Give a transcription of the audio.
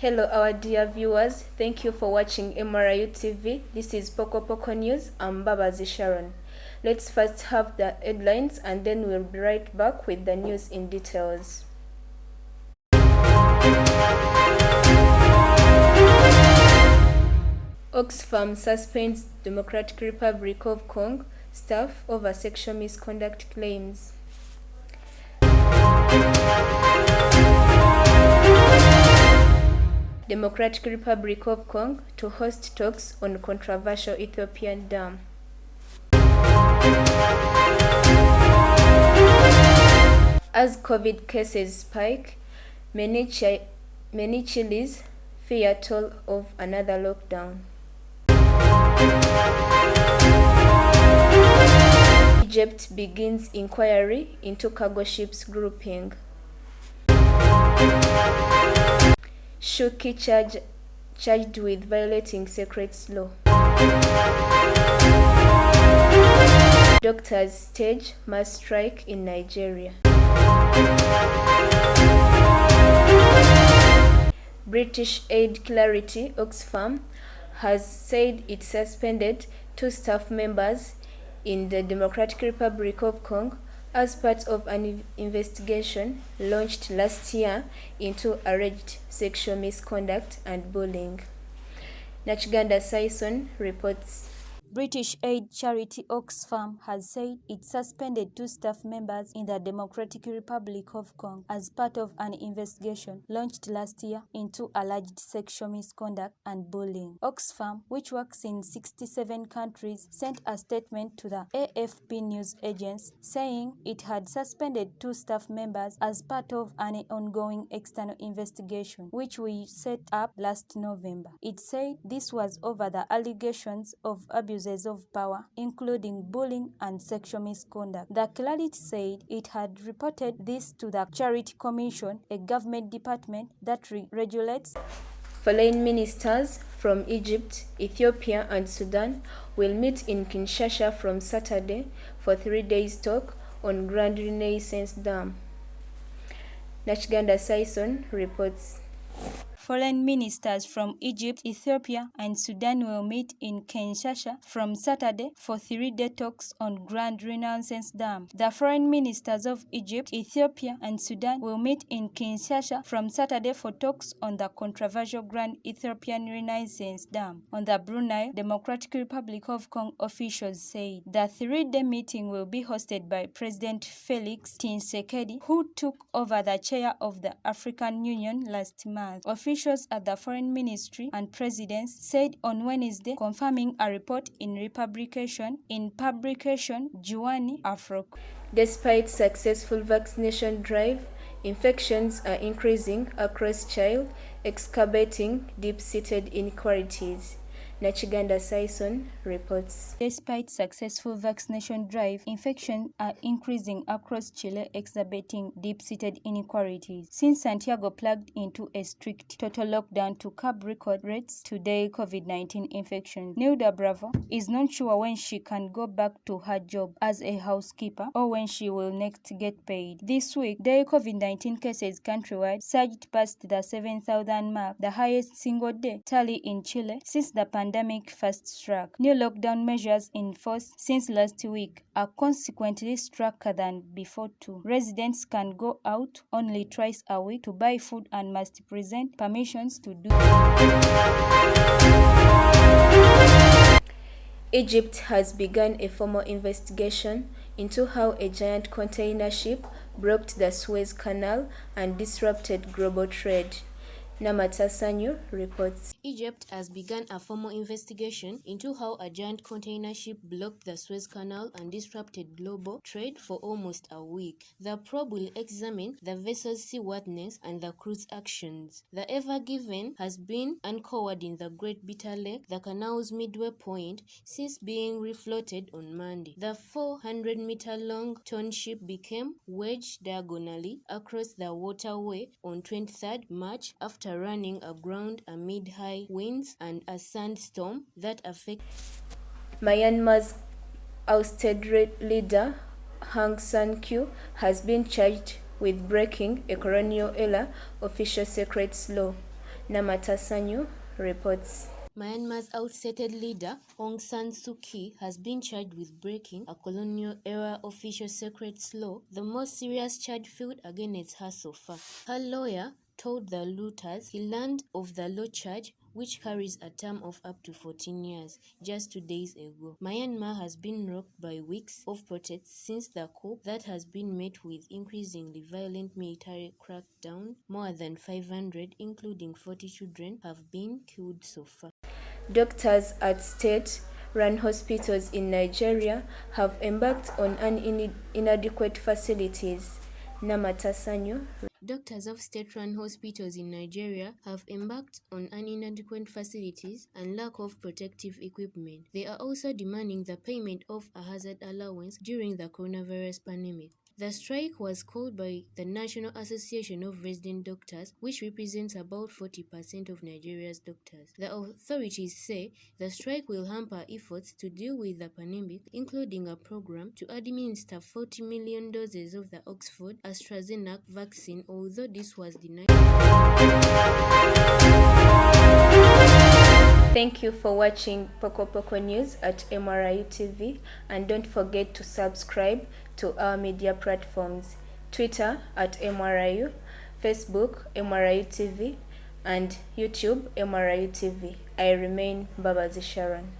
Hello, our dear viewers. Thank you for watching MRIU TV. This is Pokopoko News. I'm Mbabazi Sharon. Let's first have the headlines and then we'll be right back with the news in details. Oxfam suspends Democratic Republic of Congo staff over sexual misconduct claims. Democratic Republic of Congo to host talks on controversial Ethiopian dam. As COVID cases spike, many Chilis fear toll of another lockdown. Egypt begins inquiry into cargo ships grouping. Shuki charged with violating secrets law. Doctors stage mass strike in Nigeria. British aid Clarity Oxfam has said it suspended 2 staff members in the Democratic Republic of Congo as part of an investigation launched last year into alleged sexual misconduct and bullying. Nachiganda Saison reports. British aid charity Oxfam has said it suspended 2 staff members in the Democratic Republic of Congo as part of an investigation launched last year into alleged sexual misconduct and bullying. Oxfam, which works in 67 countries, sent a statement to the AFP news agency saying it had suspended 2 staff members as part of an ongoing external investigation, which we set up last November. It said this was over the allegations of abuses of power, including bullying and sexual misconduct. The Clarity said it had reported this to the Charity Commission, a government department that regulates. Foreign ministers from Egypt, Ethiopia and Sudan will meet in Kinshasa from Saturday for 3 days talk on Grand Renaissance Dam. Nachiganda Saison reports. Foreign ministers from Egypt, Ethiopia, and Sudan will meet in Kinshasa from Saturday for 3-day talks on Grand Renaissance Dam. The foreign ministers of Egypt, Ethiopia, and Sudan will meet in Kinshasa from Saturday for talks on the controversial Grand Ethiopian Renaissance Dam on the Brunei Democratic Republic of Congo, officials said. The 3-day meeting will be hosted by President Felix Tshisekedi, who took over the chair of the African Union last month. Officials at the Foreign Ministry and Presidents said on Wednesday, confirming a report in publication Juani Afro. Despite successful vaccination drive, infections are increasing across Chile, exacerbating deep-seated inequalities. Nachiganda Saison reports. Despite successful vaccination drive, infections are increasing across Chile, exacerbating deep-seated inequalities. Since Santiago plugged into a strict total lockdown to curb record rates today COVID-19 infections, Nilda Bravo is not sure when she can go back to her job as a housekeeper or when she will next get paid. This week, daily COVID-19 cases countrywide surged past the 7,000 mark, the highest single-day tally in Chile since the pandemic first struck. New lockdown measures in force since last week are consequently stricter than before too. Residents can go out only twice a week to buy food and must present permissions to do. Egypt has begun a formal investigation into how a giant container ship blocked the Suez Canal and disrupted global trade. Namata Sanyu reports. Egypt has begun a formal investigation into how a giant container ship blocked the Suez Canal and disrupted global trade for almost a week. The probe will examine the vessel's seaworthiness and the crew's actions. The Ever Given has been anchored in the Great Bitter Lake, the canal's midway point, since being refloated on Monday. The 400-meter-long tall ship became wedged diagonally across the waterway on 23rd March after running aground amid high winds and a sandstorm that affected. Myanmar's ousted leader Aung San Suu Kyi has been charged with breaking a colonial-era official secrets law. Namatasanyu reports. Myanmar's ousted leader, Aung San Suu Kyi, has been charged with breaking a colonial-era official secrets law, the most serious charge filed against her so far. Her lawyer told the looters he learned of the law charge, which carries a term of up to 14 years, just 2 days ago. Myanmar has been rocked by weeks of protests since the coup that has been met with increasingly violent military crackdown. More than 500, including 40 children, have been killed so far. Doctors at state-run hospitals in Nigeria have embarked on inadequate facilities. Namatasanyu. Doctors of state-run hospitals in Nigeria have embarked on inadequate facilities and lack of protective equipment. They are also demanding the payment of a hazard allowance during the coronavirus pandemic. The strike was called by the National Association of Resident Doctors, which represents about 40% of Nigeria's doctors. The authorities say the strike will hamper efforts to deal with the pandemic, including a program to administer 40 million doses of the Oxford AstraZeneca vaccine, although this was denied. Thank you for watching Pokopoko News at MRIU TV, and don't forget to subscribe to our media platforms: Twitter at MRIU, Facebook MRIU TV, and YouTube MRIU TV. I remain Mbabazi Sharon.